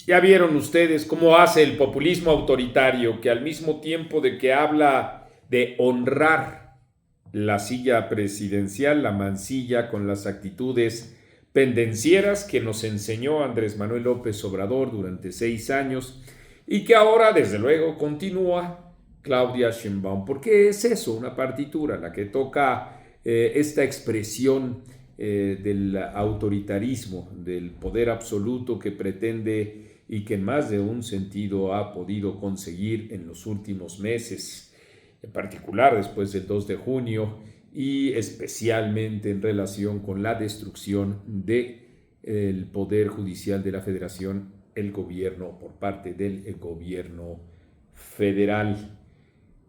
Ya vieron ustedes cómo hace el populismo autoritario, que al mismo tiempo de que habla de honrar la silla presidencial, la mancilla con las actitudes pendencieras que nos enseñó Andrés Manuel López Obrador durante 6 años y que ahora, desde luego, continúa Claudia Sheinbaum. Porque es eso, una partitura, la que toca esta expresión del autoritarismo, del poder absoluto que pretende y que en más de un sentido ha podido conseguir en los últimos meses, en particular después del 2 de junio y especialmente en relación con la destrucción del Poder Judicial de la Federación, el gobierno, por parte del gobierno federal.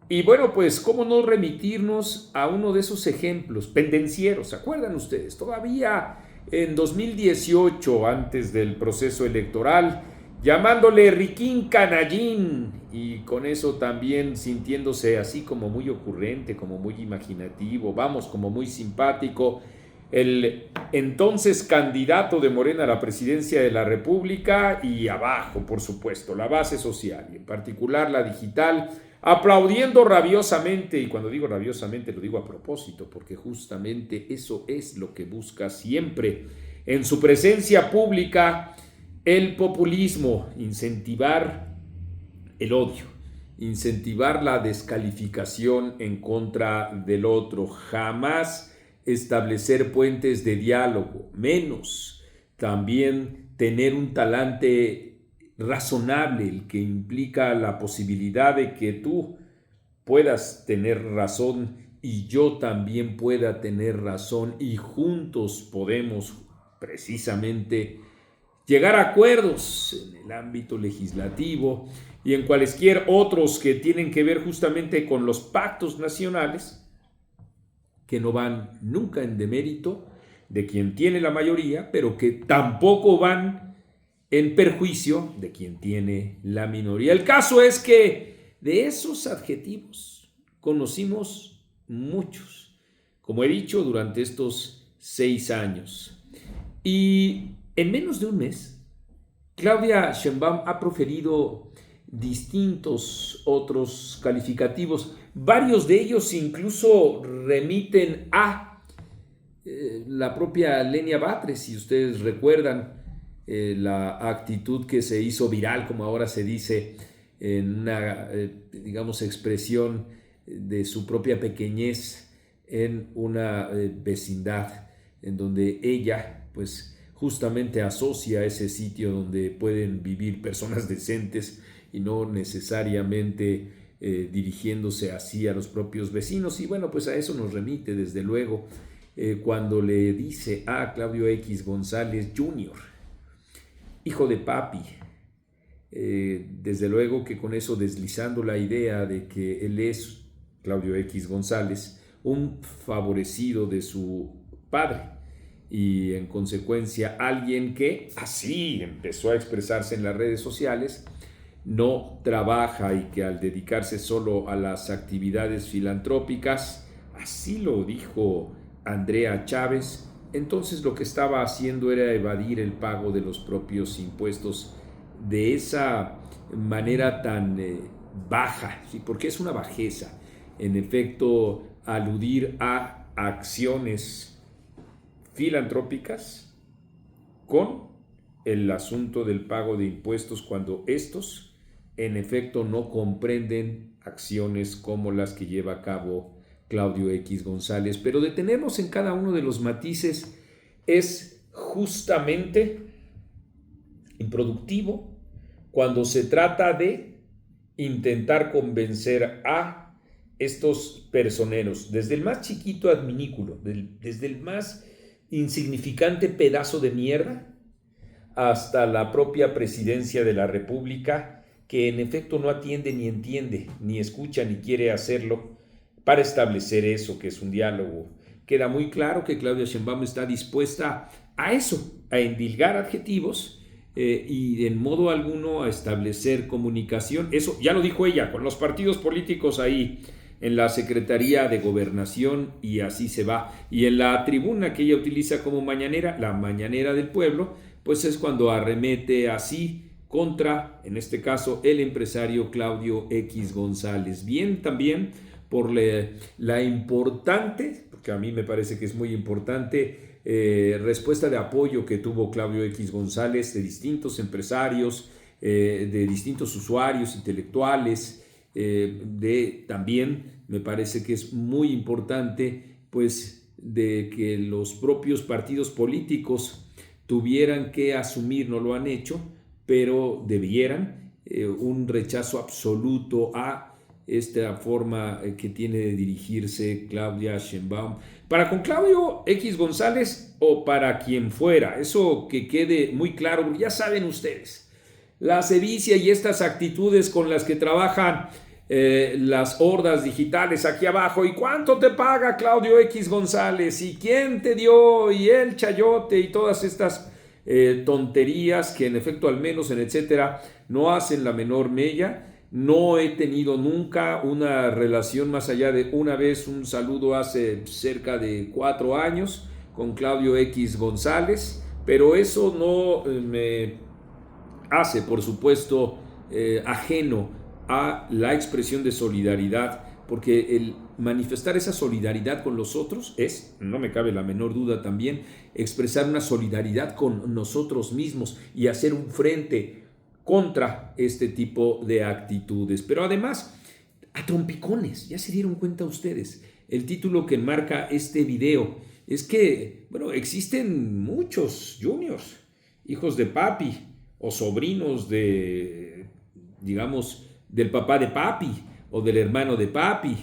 Y bueno, pues cómo no remitirnos a uno de esos ejemplos pendencieros. ¿Se acuerdan ustedes? Todavía en 2018, antes del proceso electoral, llamándole Riquín Canallín, y con eso también sintiéndose así como muy ocurrente, como muy imaginativo, vamos, como muy simpático, el entonces candidato de Morena a la presidencia de la República, y abajo, por supuesto, la base social, y en particular la digital, aplaudiendo rabiosamente. Y cuando digo rabiosamente lo digo a propósito, porque justamente eso es lo que busca siempre en su presencia pública el populismo: incentivar el odio, incentivar la descalificación en contra del otro, jamás establecer puentes de diálogo, menos también tener un talante razonable, el que implica la posibilidad de que tú puedas tener razón y yo también pueda tener razón, y juntos podemos precisamente llegar a acuerdos en el ámbito legislativo y en cualesquier otros que tienen que ver justamente con los pactos nacionales, que no van nunca en demérito de quien tiene la mayoría, pero que tampoco van en perjuicio de quien tiene la minoría. El caso es que de esos adjetivos conocimos muchos, como he dicho, durante estos 6 años. Y en menos de un mes, Claudia Sheinbaum ha proferido distintos otros calificativos. Varios de ellos incluso remiten a la propia Lenia Batres, si ustedes recuerdan la actitud que se hizo viral, como ahora se dice, en una, digamos, expresión de su propia pequeñez en una vecindad en donde ella, pues, justamente asocia ese sitio donde pueden vivir personas decentes y no necesariamente dirigiéndose así a los propios vecinos. Y bueno, pues a eso nos remite desde luego cuando le dice a Claudio X González Jr., hijo de papi. Desde luego que con eso deslizando la idea de que él es, Claudio X González, un favorecido de su padre, y en consecuencia alguien que así empezó a expresarse en las redes sociales, no trabaja y que al dedicarse solo a las actividades filantrópicas, así lo dijo Andrea Chávez, entonces lo que estaba haciendo era evadir el pago de los propios impuestos de esa manera tan baja, ¿sí? Porque es una bajeza, en efecto, aludir a acciones filantrópicas con el asunto del pago de impuestos, cuando estos en efecto no comprenden acciones como las que lleva a cabo Claudio X González. Pero detenernos en cada uno de los matices es justamente improductivo cuando se trata de intentar convencer a estos personeros, desde el más chiquito adminículo, desde el más insignificante pedazo de mierda, hasta la propia presidencia de la República, que en efecto no atiende ni entiende, ni escucha, ni quiere hacerlo para establecer eso que es un diálogo. Queda muy claro que Claudia Sheinbaum está dispuesta a eso, a endilgar adjetivos y en modo alguno a establecer comunicación. Eso ya lo dijo ella, con los partidos políticos ahí en la Secretaría de Gobernación, y así se va. Y en la tribuna que ella utiliza como mañanera, la mañanera del pueblo, pues es cuando arremete así contra, en este caso, el empresario Claudio X González. Bien, también por la importante, porque a mí me parece que es muy importante, respuesta de apoyo que tuvo Claudio X González de distintos empresarios, de distintos usuarios intelectuales, también me parece que es muy importante, pues, de que los propios partidos políticos tuvieran que asumir, no lo han hecho, pero debieran, un rechazo absoluto a esta forma que tiene de dirigirse Claudia Sheinbaum. Para con Claudio X González o para quien fuera, eso que quede muy claro, porque ya saben ustedes, la sevicia y estas actitudes con las que trabajan las hordas digitales aquí abajo. ¿Y cuánto te paga Claudio X González? ¿Y quién te dio? ¿Y el chayote? Y todas estas tonterías que en efecto, al menos en etcétera, no hacen la menor mella. No he tenido nunca una relación más allá de una vez, un saludo hace cerca de 4 años con Claudio X González, pero eso no me hace, por supuesto, ajeno a la expresión de solidaridad, porque el manifestar esa solidaridad con los otros es, no me cabe la menor duda también, expresar una solidaridad con nosotros mismos y hacer un frente contra este tipo de actitudes. Pero además, a trompicones, ya se dieron cuenta ustedes, el título que enmarca este video es que, bueno, existen muchos juniors, hijos de papi o sobrinos de, digamos, del papá de papi o del hermano de papi.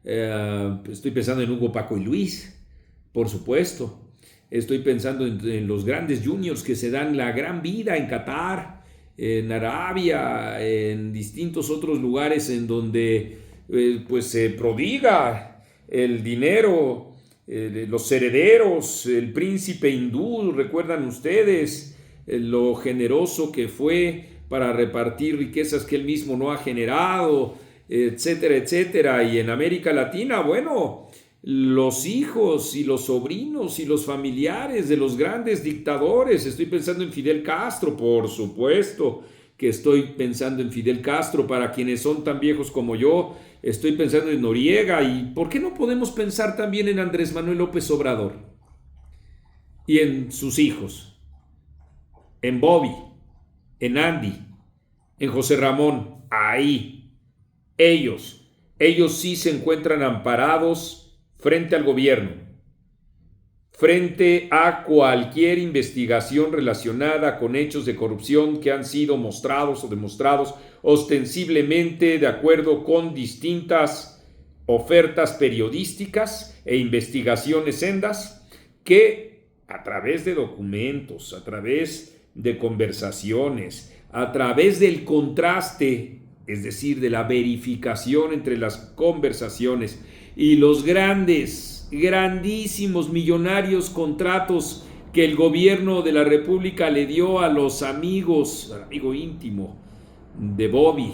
Estoy pensando en Hugo, Paco y Luis, por supuesto. Estoy pensando en los grandes juniors que se dan la gran vida en Qatar, en Arabia, en distintos otros lugares en donde pues se prodiga el dinero, los herederos, el príncipe hindú, recuerdan ustedes lo generoso que fue para repartir riquezas que él mismo no ha generado, etcétera, etcétera. Y en América Latina, bueno, los hijos y los sobrinos y los familiares de los grandes dictadores. Estoy pensando en Fidel Castro, por supuesto que estoy pensando en Fidel Castro. Para quienes son tan viejos como yo, estoy pensando en Noriega. ¿Y por qué no podemos pensar también en Andrés Manuel López Obrador y en sus hijos, en Bobby, en Andy, en José Ramón? Ahí, ellos sí se encuentran amparados frente al gobierno, frente a cualquier investigación relacionada con hechos de corrupción que han sido mostrados o demostrados ostensiblemente de acuerdo con distintas ofertas periodísticas e investigaciones sendas que a través de documentos, a través de conversaciones, a través del contraste, es decir, de la verificación entre las conversaciones y los grandísimos, millonarios contratos que el gobierno de la República le dio a los amigos, al amigo íntimo de Bobby,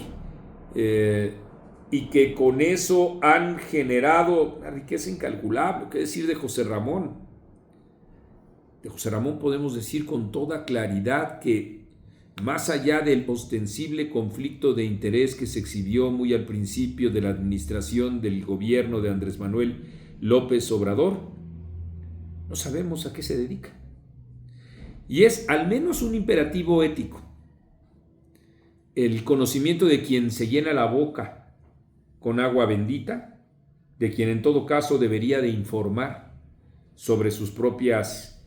y que con eso han generado una riqueza incalculable. ¿Qué decir de José Ramón? De José Ramón podemos decir con toda claridad que, más allá del ostensible conflicto de interés que se exhibió muy al principio de la administración del gobierno de Andrés Manuel López Obrador, no sabemos a qué se dedica. Y es al menos un imperativo ético el conocimiento de quien se llena la boca con agua bendita, de quien en todo caso debería de informar sobre sus propias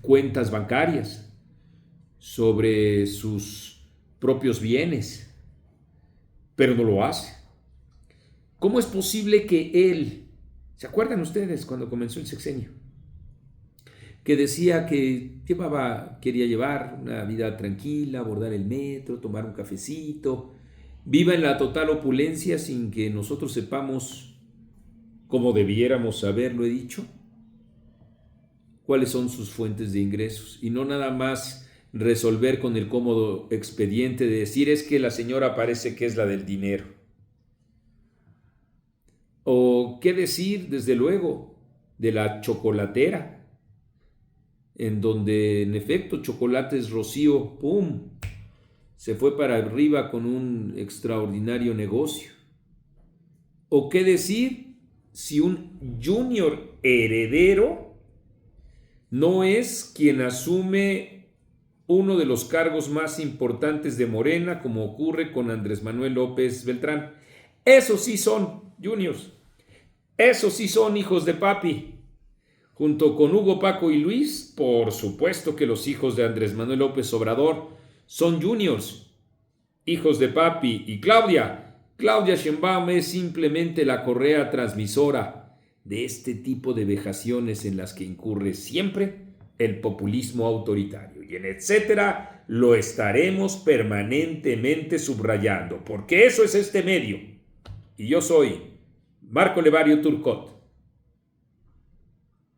cuentas bancarias, sobre sus propios bienes, pero no lo hace. ¿Cómo es posible que él, se acuerdan ustedes cuando comenzó el sexenio, que decía que quería llevar una vida tranquila, abordar el metro, tomar un cafecito, viva en la total opulencia sin que nosotros sepamos, como debiéramos haberlo dicho, cuáles son sus fuentes de ingresos, y no nada más resolver con el cómodo expediente de decir es que la señora parece que es la del dinero? O qué decir, desde luego, de la chocolatera, en donde en efecto Chocolates Rocío, ¡pum!, se fue para arriba con un extraordinario negocio. ¿O qué decir si un junior heredero no es quien asume uno de los cargos más importantes de Morena, como ocurre con Andrés Manuel López Beltrán? Esos sí son juniors, esos sí son hijos de papi. Junto con Hugo, Paco y Luis, por supuesto que los hijos de Andrés Manuel López Obrador son juniors, hijos de papi. Y Claudia Sheinbaum es simplemente la correa transmisora de este tipo de vejaciones en las que incurre siempre el populismo autoritario. Y en etcétera lo estaremos permanentemente subrayando, porque eso es este medio. Y yo soy Marco Levario Turcot.